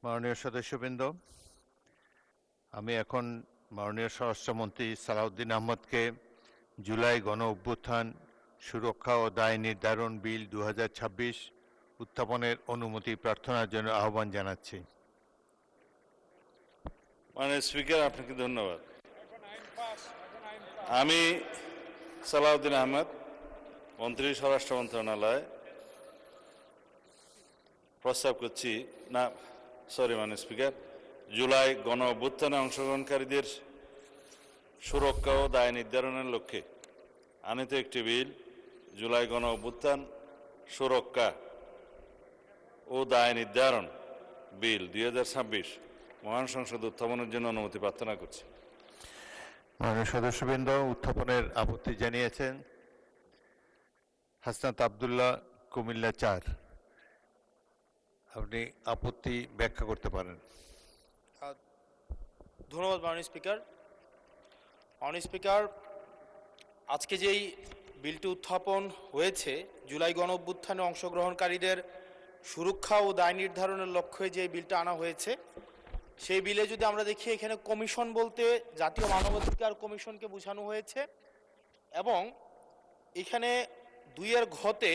মাননীয় সদস্যবৃন্দ, আমি এখন মাননীয় স্বরাষ্ট্রমন্ত্রী সালাউদ্দিন আহমদকে জুলাই গণ অভ্যুত্থান সুরক্ষা ও দায় নির্ধারণ বিল 2026 উত্থাপনের অনুমতি প্রার্থনার জন্য আহ্বান জানাচ্ছি। মাননীয় স্পিকার, আপনাকে ধন্যবাদ। আমি সালাউদ্দিন আহমদ, মন্ত্রী স্বরাষ্ট্র মন্ত্রণালয়, প্রস্তাব করছি মাননীয় স্পিকার, জুলাই গণ অভ্যুত্থানে অংশগ্রহণকারীদের সুরক্ষা ও দায় নির্ধারণের লক্ষ্যে আনিত একটি বিল, জুলাই গণ অভ্যুত্থান সুরক্ষা ও দায় নির্ধারণ বিল 2026 মহান সংসদ উত্থাপনের জন্য অনুমতি প্রার্থনা করছি। মাননীয় সদস্যবৃন্দ, উত্থাপনের আপত্তি জানিয়েছেন হাসনাত আব্দুল্লাহ, কুমিল্লা 4। আপনি আপত্তি ব্যাখ্যা করতে পারেন। ধন্যবাদ মাননীয় স্পিকার। মাননীয় স্পিকার, আজকে যেই বিলটি উত্থাপন হয়েছে, জুলাই গণ অভ্যুত্থানে অংশগ্রহণকারীদের সুরক্ষা ও দায় নির্ধারণের লক্ষ্যে যে বিলটা আনা হয়েছে, সেই বিলে যদি আমরা দেখি, এখানে কমিশন বলতে জাতীয় মানবাধিকার কমিশনকে বোঝানো হয়েছে এবং এখানে 2-এর ঘতে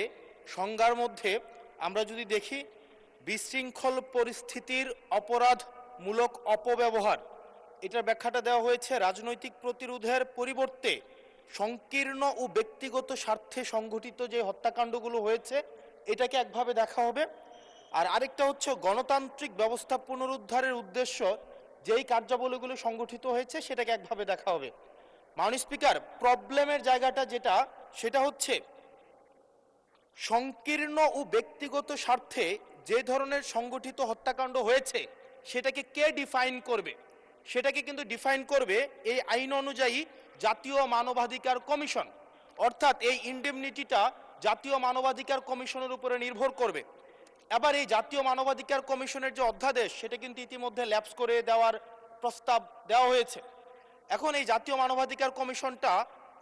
সংজ্ঞার মধ্যে আমরা যদি দেখি, বিশৃঙ্খল পরিস্থিতির অপরাধমূলক অপব্যবহার, এটার ব্যাখ্যাটা দেওয়া হয়েছে রাজনৈতিক প্রতিরোধের পরিবর্তে সংকীর্ণ ও ব্যক্তিগত স্বার্থে সংঘটিত যে হত্যাকাণ্ডগুলো হয়েছে এটাকে একভাবে দেখা হবে। আর আরেকটা হচ্ছে গণতান্ত্রিক ব্যবস্থা পুনরুদ্ধারের উদ্দেশ্য যেই কার্যাবলীগুলো সংগঠিত হয়েছে সেটাকে একভাবে দেখা হবে। মাননীয় স্পিকার, প্রবলেমের জায়গাটা সেটা হচ্ছে সংকীর্ণ ও ব্যক্তিগত স্বার্থে যে ধরনের সংগঠিত হত্যাকাণ্ড হয়েছে সেটাকে কে ডিফাইন করবে, সেটাকে কিন্তু ডিফাইন করবে এই আইন অনুযায়ী জাতীয় মানবাধিকার কমিশন। অর্থাৎ এই ইনডেমনিটিটা জাতীয় মানবাধিকার কমিশনের উপরে নির্ভর করবে। এবার এই জাতীয় মানবাধিকার কমিশনের যে অধ্যাদেশ সেটা কিন্তু ইতিমধ্যে ল্যাপস করে দেওয়ার প্রস্তাব দেওয়া হয়েছে। এখন এই জাতীয় মানবাধিকার কমিশনটা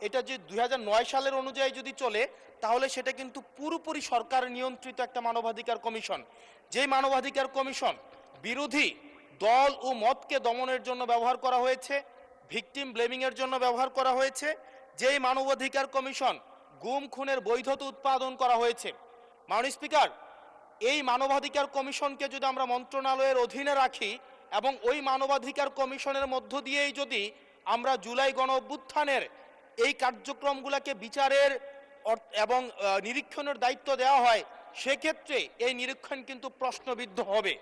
এটা যে 2009 সালের অনুযায়ী যদি চলে, তাহলে সেটা কিন্তু পুরোপুরি সরকার নিয়ন্ত্রিত একটা মানবাধিকার কমিশন। যেই মানবাধিকার কমিশন বিরোধী দল ও মতকে দমনের জন্য ব্যবহার করা হয়েছে, ভিকটিম ব্লেমিংয়ের জন্য ব্যবহার করা হয়েছে, যেই মানবাধিকার কমিশন গুম খুনের বৈধতা উৎপাদন করা হয়েছে। মাননীয় স্পিকার, এই মানবাধিকার কমিশনকে যদি আমরা মন্ত্রণালয়ের অধীনে রাখি এবং ওই মানবাধিকার কমিশনের মধ্য দিয়েই যদি আমরা জুলাই গণ অভ্যুত্থানের এই কার্যক্রমগুলোকে বিচারের এবং নিরীক্ষণের দায়িত্ব দেওয়া হয়, সেক্ষেত্রে এই নিরীক্ষণ কিন্তু প্রশ্নবিদ্ধ হবে।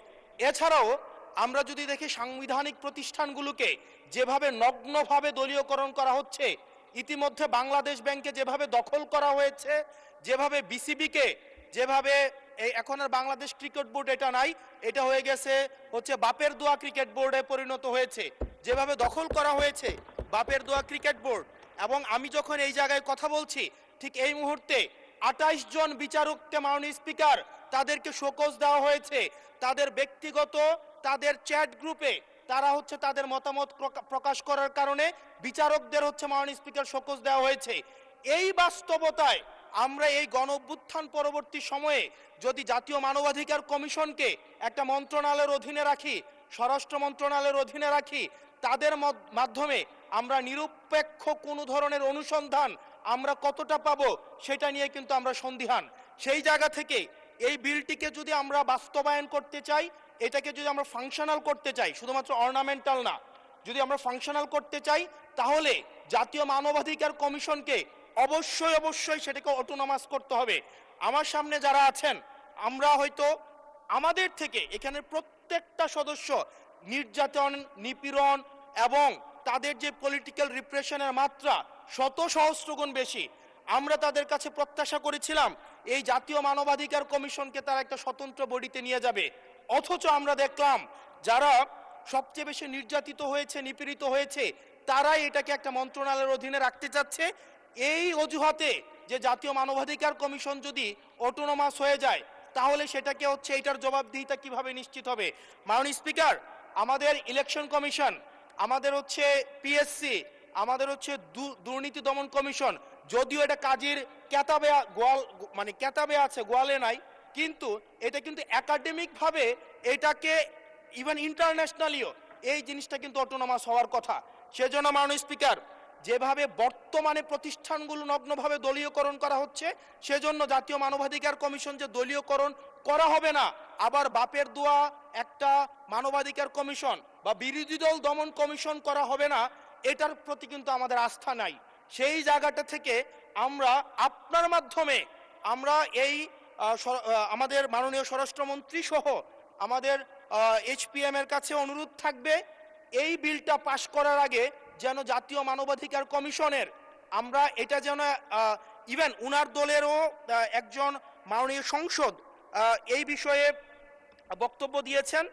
এছাড়াও আমরা যদি দেখি, সাংবিধানিক প্রতিষ্ঠানগুলোকে যেভাবে নগ্নভাবে দলীয়করণ করা হচ্ছে, ইতিমধ্যে বাংলাদেশ ব্যাংকে যেভাবে দখল করা হয়েছে, যেভাবে বিসিবিকে যেভাবে এখন আর বাংলাদেশ ক্রিকেট বোর্ড এটা নাই, এটা হয়ে গেছে বাপের দোয়া ক্রিকেট বোর্ডে পরিণত হয়েছে, যেভাবে দখল করা হয়েছে বাপের দোয়া ক্রিকেট বোর্ড। এবং আমি যখন এই জায়গায় কথা বলছি, ঠিক এই মুহূর্তে 28 জন বিচারককে মাননীয় স্পিকার তাদেরকে শোকজ দেওয়া হয়েছে। তাদের ব্যক্তিগত তাদের চ্যাট গ্রুপে তারা তাদের মতামত প্রকাশ করার কারণে বিচারকদের মাননীয় স্পিকার শোকজ দেওয়া হয়েছে। এই বাস্তবতায় আমরা এই গণ অভ্যুত্থান পরবর্তী সময়ে যদি জাতীয় মানবাধিকার কমিশনকে একটা মন্ত্রণালয়ের অধীনে রাখি, স্বরাষ্ট্র মন্ত্রণালয়ের অধীনে রাখি, তাদের মাধ্যমে আমরা নিরপেক্ষ কোনো ধরনের অনুসন্ধান আমরা কতটা পাবো সেটা নিয়ে কিন্তু আমরা সন্দিহান। সেই জায়গা থেকে এই বিলটিকে যদি আমরা বাস্তবায়ন করতে চাই, এটাকে যদি আমরা ফাংশনাল করতে চাই, শুধুমাত্র অর্নামেন্টাল না, যদি আমরা ফাংশনাল করতে চাই, তাহলে জাতীয় মানবাধিকার কমিশনকে অবশ্যই সেটাকে অটোনমাস করতে হবে। আমার সামনে যারা আছেন, আমরা হয়তো আমাদের থেকে এখানে প্রত্যেকটা সদস্য নির্যাতন, নিপীড়ন এবং তাদের যে পলিটিক্যাল রিপ্রেশনের মাত্রা শত সহস্র গুণ বেশি। আমরা তাদের কাছে প্রত্যাশা করেছিলাম এই জাতীয় মানবাধিকার কমিশনকে তারা একটা স্বতন্ত্র বডিতে নিয়ে যাবে, অথচ আমরা দেখলাম যারা সবচেয়ে বেশি নির্যাতিত হয়েছে, নিপীড়িত হয়েছে, তারাই এটাকে একটা মন্ত্রণালয়ের অধীনে রাখতে চাচ্ছে। এই অজুহাতে যে জাতীয় মানবাধিকার কমিশন যদি অটোনমাস হয়ে যায়, তাহলে সেটাকে এটার জবাবদিহিতা কিভাবে নিশ্চিত হবে? মাননীয় স্পিকার, আমাদের ইলেকশন কমিশন, আমাদের পিএসসি, আমাদের দুর্নীতি দমন কমিশন, যদিও এটা কাজীর কেতাবে আছে, গোয়ালে নাই, কিন্তু এটা কিন্তু একাডেমিক ভাবে এটাকে ইভেন ইন্টারন্যাশনালিও এই জিনিসটা কিন্তু অটোনমাস হওয়ার কথা। সেজন্য মাননীয় স্পিকার, যেভাবে বর্তমানে প্রতিষ্ঠানগুলো নগ্নভাবে দলীয়করণ করা হচ্ছে, সেজন্য জাতীয় মানবাধিকার কমিশন যে দলীয়করণ করা হবে না, আবার বাপের দোয়া একটা মানবাধিকার কমিশন বা বিরোধী দল দমন কমিশন করা হবে না, এটার প্রতি কিন্তু আমাদের আস্থা নাই। সেই জায়গাটা থেকে আমরা আপনার মাধ্যমে আমরা এই আমাদের মাননীয় স্বরাষ্ট্রমন্ত্রী সহ আমাদের HPM এর কাছে অনুরোধ থাকবে, এই বিলটা পাশ করার আগে যেন জাতীয় মানবাধিকার কমিশনের আমরা এটা যেন ইভেন উনার দলেরও একজন মাননীয় সংসদ এই বিষয়ে বক্তব্য দিয়েছেন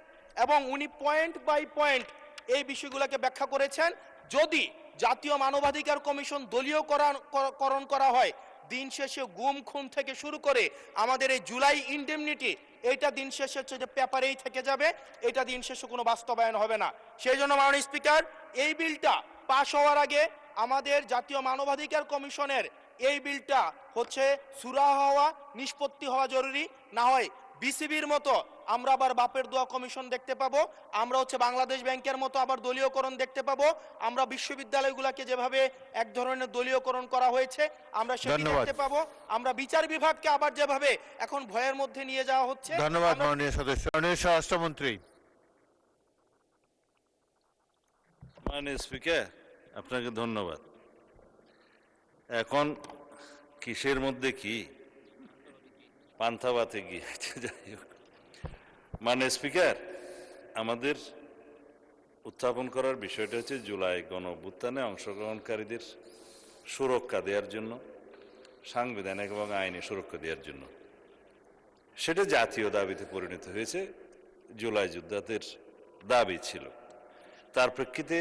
এবং উনি পয়েন্ট বাই পয়েন্ট এই বিষয়গুলোকে ব্যাখ্যা করেছেন। যদি জাতীয় মানবাধিকার কমিশন দলীয়করণ করা হয়, দিন শেষে গুম খুন থেকে শুরু করে আমাদের এই জুলাই ইনডেমনিটি, এইটা দিন শেষে হচ্ছে যে পেপারেই থেকে যাবে, এটা দিন শেষে কোনো বাস্তবায়ন হবে না। সেই জন্য মাননীয় স্পিকার, এই বিলটা পাশ হওয়ার আগে আমাদের জাতীয় মানবাধিকার কমিশনের এই বিলটা হচ্ছে সুরাহা হওয়া, নিষ্পত্তি হওয়া জরুরি। না হয় বিসিবির মতো আমরা আবার বাপের দোয়া কমিশন দেখতে পাবো, আমরা হচ্ছে বাংলাদেশ ব্যাংকের মতো আবার দলীয়করণ দেখতে পাবো, আমরা বিশ্ববিদ্যালয়গুলোকে যেভাবে এক ধরনের দলীয়করণ করা হয়েছে আমরা সেটি দেখতে পাবো, আমরা বিচার বিভাগকে আবার যেভাবে এখন ভয়ের মধ্যে নিয়ে যাওয়া হচ্ছে। ধন্যবাদ মাননীয় সদস্য। মাননীয় স্বরাষ্ট্রমন্ত্রী। মাননীয় স্পিকার, আপনাকে ধন্যবাদ। এখন কিসের মধ্যে কি পান্থাবাতে গিয়ে, যাই হোক, মাননীয় স্পিকার, আমাদের উত্থাপন করার বিষয়টা হচ্ছে জুলাই গণ অভ্যুত্থানে অংশগ্রহণকারীদের সুরক্ষা দেওয়ার জন্য, সাংবিধানিক এবং আইনি সুরক্ষা দেওয়ার জন্য। সেটা জাতীয় দাবিতে পরিণত হয়েছে, জুলাই যোদ্ধাদের দাবি ছিল। তার প্রেক্ষিতে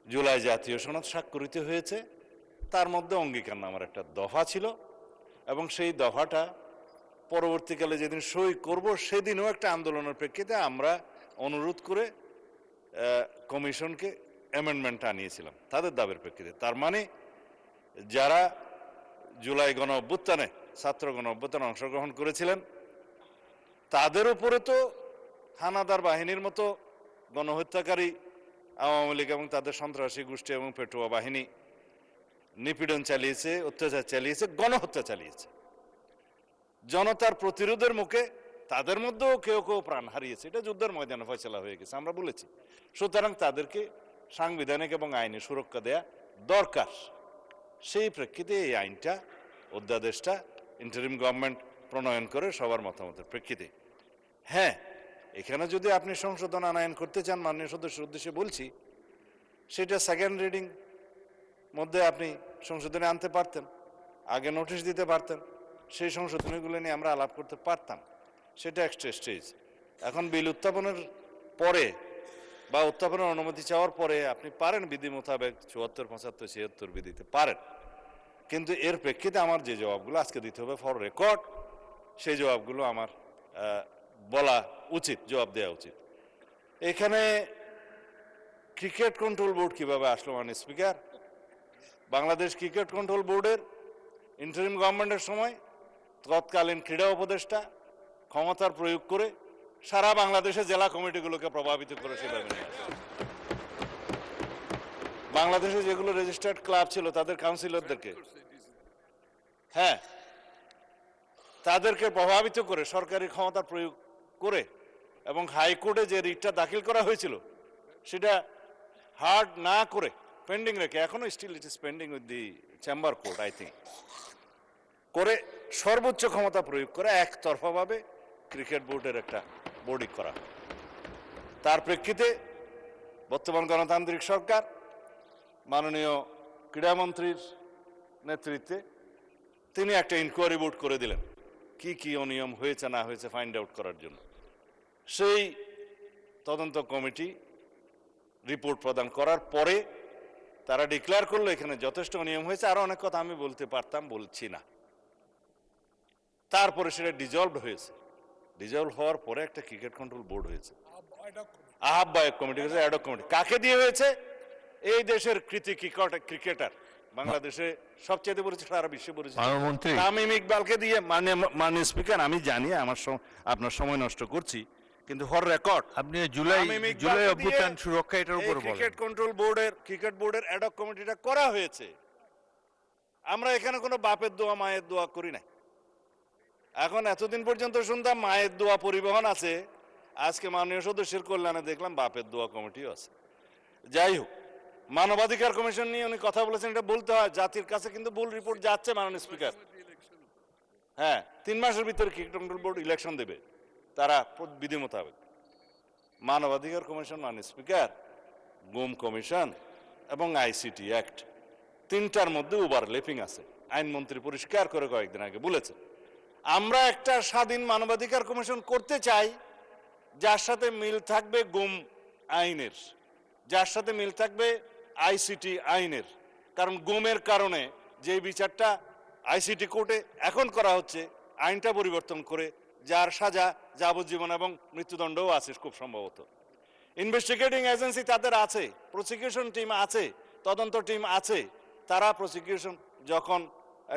জুলাই জাতীয় সনদ স্বাক্ষরিত হয়েছে, তার মধ্যে অঙ্গীকারনামার একটা দফা ছিল এবং সেই দফাটা পরবর্তীকালে যেদিন সই করব সেদিনও একটা আন্দোলনের প্রেক্ষিতে আমরা অনুরোধ করে কমিশনকে অ্যামেন্ডমেন্ট আনিয়েছিলাম তাদের দাবির প্রেক্ষিতে। তার মানে যারা জুলাই গণ অভ্যুত্থানে, ছাত্র গণ অভ্যুত্থানে অংশগ্রহণ করেছিলেন, তাদের উপরে তো হানাদার বাহিনীর মতো গণহত্যাকারী আওয়ামী লীগ এবং তাদের সন্ত্রাসী গোষ্ঠী এবং পেটুয়া বাহিনী নিপীড়ন চালিয়েছে, অত্যাচার চালিয়েছে, গণহত্যা চালিয়েছে। জনতার প্রতিরোধের মুখে তাদের মধ্যেও কেউ কেউ প্রাণ হারিয়েছে, এটা যুদ্ধের ময়দানে ফয়সালা হয়ে গেছে, আমরা বলেছি। সুতরাং তাদেরকে সাংবিধানিক এবং আইনি সুরক্ষা দেয়া দরকার। সেই প্রেক্ষিতে এই আইনটা, অধ্যাদেশটা ইন্টারিম গভর্নমেন্ট প্রণয়ন করে সবার মতামতের প্রেক্ষিতে। হ্যাঁ, এখানে যদি আপনি সংশোধন আনয়ন করতে চান, মাননীয় সদস্যের উদ্দেশ্যে বলছি, সেটা সেকেন্ড রিডিং মধ্যে আপনি সংশোধনে আনতে পারতেন, আগে নোটিশ দিতে পারতেন, সেই সংশোধনীগুলো নিয়ে আমরা আলাপ করতে পারতাম। সেটা একটা স্টেজ। এখন বিল উত্থাপনের পরে বা উত্থাপনের অনুমতি চাওয়ার পরে আপনি পারেন বিধি মোতাবেক ৭৪, ৭৫, ৭৬ বিধিতে পারেন, কিন্তু এর প্রেক্ষিতে আমার যে জবাবগুলো আজকে দিতে হবে ফর রেকর্ড, সেই জবাবগুলো আমার বলা উচিত, জবাব দেওয়া উচিত। এখানে ক্রিকেট কন্ট্রোল বোর্ড কিভাবে আসলো মাননীয় স্পিকার? বাংলাদেশ ক্রিকেট কন্ট্রোল বোর্ডের ইন্টারিম গভর্নমেন্টের সময় তৎকালীন ক্রীড়া উপদেষ্টা ক্ষমতার প্রয়োগ করে সারা বাংলাদেশের জেলা কমিটিগুলোকে প্রভাবিত করে সেভাবে নিয়ে আসে। বাংলাদেশে যেগুলো রেজিস্টার্ড ক্লাব ছিল তাদের কাউন্সিলরদেরকে, হ্যাঁ, তাদেরকে প্রভাবিত করে সরকারি ক্ষমতা প্রয়োগ করে এবং হাইকোর্টে যে রিটটা দাখিল করা হয়েছিল সেটা হার্ড না করে পেন্ডিং রেখে, এখনো still it is pending with the chamber court I think, করে সর্বোচ্চ ক্ষমতা প্রয়োগ করে একতরফাভাবে ক্রিকেট বোর্ডের একটা বোর্ডিং করা। তার প্রেক্ষিতে বর্তমান গণতান্ত্রিক সরকার মাননীয় ক্রীড়ামন্ত্রীর নেতৃত্বে তিনি একটা ইনকোয়ারি বোর্ড করে দিলেন কি কি অনিয়ম হয়েছে না হয়েছে ফাইন্ড আউট করার জন্য। সেই তদন্ত কমিটি রিপোর্ট প্রদান করার পরে তারা ডিক্লেয়ার করলো এখানে যথেষ্ট অনিয়ম হয়েছে, আরো অনেক কথা আমি বলতে পারতাম, বলছি না। তারপরে সেটা ডিজলভ হয়েছে, ডিজলভ হওয়ার পরে একটা ক্রিকেট কন্ট্রোল বোর্ড হয়েছে, আহ্বায়ক কমিটি হয়েছে, অ্যাডক কমিটি। কাকে দিয়ে হয়েছে? এই দেশের কৃতি ক্রিকেটার, বাংলাদেশে সবচেয়ে পরিচিত, সারা বিশ্বে পরিচিত তামিম ইকবালকে দিয়ে। মাননীয় স্পিকার, আমি জানি আপনার সময় নষ্ট করছি, কিন্তু ফর রেকর্ড আপনি জুলাই আমি মিকদারকে জুলাই দিয়ে অভ্যুত্থান সুরক্ষা এটার উপর বলেন। ক্রিকেট বোর্ডের অ্যাডক কমিটিটা করা হয়েছে। আমরা এখানে কোনো বাপের দোয়া মায়ের দোয়া করি না। এখন এতদিন পর্যন্ত শুনতাম মায়ের দোয়া পরিবহন আছে, আজকে মাননীয় সদস্যের কল্যাণে দেখলাম বাপের দোয়া কমিটিও আছে। যাই হোক, মানবাধিকার কমিশন নিয়ে উনি কথা বলেছেন, এটা বলতে হয়, জাতির কাছে কিন্তু ভুল রিপোর্ট যাচ্ছে মাননীয় স্পিকার। হ্যাঁ, 3 মাসের ভিতরে ক্রিকেট কন্ট্রোল বোর্ড ইলেকশন দেবে তারা বিধি মোতাবেক। মানবাধিকার কমিশন মাননীয় স্পিকার, গুম কমিশন এবং আইসিটি অ্যাক্ট, 3টার মধ্যে ওভারল্যাপিং আছে। আইনমন্ত্রী পরিষ্কার করে কয়েকদিন আগে বলেছে, আমরা একটা স্বাধীন মানবাধিকার কমিশন করতে চাই যার সাথে মিল থাকবে গুম আইনের, যার সাথে মিল থাকবে আইসিটি আইনের। কারণ গুমের কারণে যে বিচারটা আইসিটি কোর্টে এখন করা হচ্ছে, আইনটা পরিবর্তন করে যার সাজা যাবজ্জীবন এবং মৃত্যুদণ্ডও আছে খুব সম্ভবত। ইনভেস্টিগেটিং এজেন্সি তাদের আছে, প্রসিকিউশন টিম আছে, তদন্ত টিম আছে। তারা প্রসিকিউশন যখন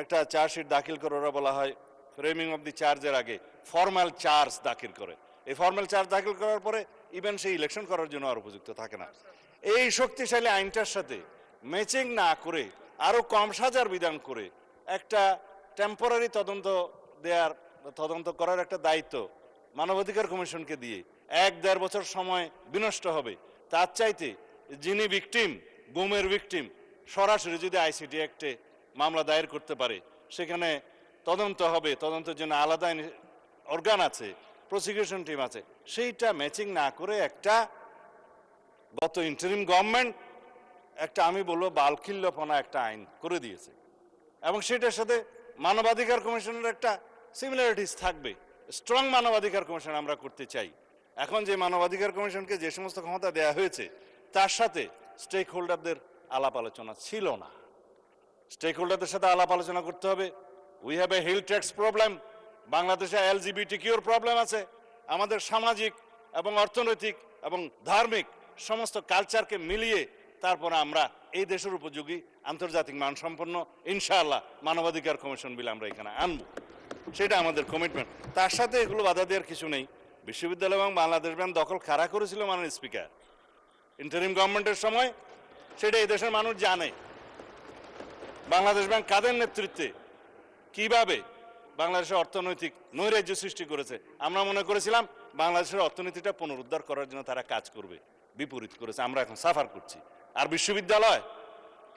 একটা চার্জশিট দাখিল করে, ওরা বলা হয় ফ্রেমিং অফ দি চার্জের আগে ফর্মাল চার্জ দাখিল করে। এই ফর্মাল চার্জ দাখিল করার পরে ইভেন সেই ইলেকশন করার জন্য আর উপযুক্ত থাকে না। এই শক্তিশালী আইনটার সাথে ম্যাচিং না করে আরো কম সাজার বিধান করে একটা টেম্পোরারি তদন্ত করার একটা দায়িত্ব মানবাধিকার কমিশনকে দিয়ে 1-1.5 বছর সময় বিনষ্ট হবে। তার চাইতে যিনি ভিকটিম, গুমের ভিকটিম, সরাসরি যদি আইসিটি অ্যাক্টে মামলা দায়ের করতে পারে, সেখানে তদন্ত হবে, তদন্তের জন্য আলাদা অর্গান আছে, প্রসিকিউশন টিম আছে, সেইটা ম্যাচিং না করে একটা গত ইন্টারিম গভর্নমেন্ট একটা, আমি বলবো বালখিল্যপনা একটা আইন করে দিয়েছে, এবং সেটার সাথে মানবাধিকার কমিশনের একটা সিমিলারিটিস থাকবে। স্ট্রং মানবাধিকার কমিশন আমরা করতে চাই। এখন যে মানবাধিকার কমিশনকে যে সমস্ত ক্ষমতা দেয়া হয়েছে, তার সাথে স্টেক হোল্ডারদের আলাপ আলোচনা ছিল না। স্টেক হোল্ডারদের সাথে আলাপ আলোচনা করতে হবে। We have a hill tracts problem, বাংলাদেশে LGBTQ প্রবলেম আছে। আমাদের সামাজিক এবং অর্থনৈতিক এবং ধার্মিক সমস্ত কালচারকে মিলিয়ে তারপরে আমরা এই দেশের উপযোগী আন্তর্জাতিক মানসম্পন্ন ইনশাআল্লাহ মানবাধিকার কমিশন বিল আমরা এখানে আনবো, সেটা আমাদের কমিটমেন্ট। তার সাথে এগুলো বাধা দেওয়ার কিছু নেই। বিশ্ববিদ্যালয় এবং বাংলাদেশ ব্যাংক দখল কারা করেছিল মাননীয় স্পিকার ইন্টারিম গভর্নমেন্টের সময়, সেটা এই দেশের মানুষ জানে। বাংলাদেশ ব্যাংক কাদের নেতৃত্বে কিভাবে বাংলাদেশের অর্থনৈতিক নৈরাজ্য সৃষ্টি করেছে, আমরা মনে করেছিলাম বাংলাদেশের অর্থনীতিটা পুনরুদ্ধার করার জন্য তারা কাজ করবে, বিপরীত করেছে। আমরা এখন সাফার করছি। আর বিশ্ববিদ্যালয়,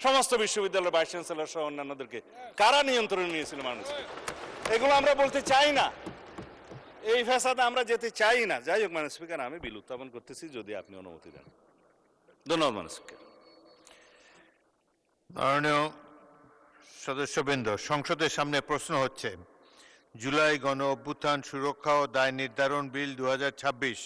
সমস্ত বিশ্ববিদ্যালয়ের ভাইস চ্যান্সেলর সহ অন্যান্যদেরকে কারা নিয়ন্ত্রণে নিয়েছিল মানুষ, এগুলো আমরা বলতে চাই না। এই ফ্যাসাদে আমরা যেতে চাই না। যাই হোক মাননীয় স্পিকার, আমি বিল উত্থাপন করতেছি যদি আপনি অনুমতি দেন। ধন্যবাদ মাননীয় স্পিকার। মাননীয় সদস্যবৃন্দ, সংসদের সামনে প্রশ্ন হচ্ছে, জুলাই গণ অভ্যুত্থান সুরক্ষা ও দায় নির্ধারণ বিল 2026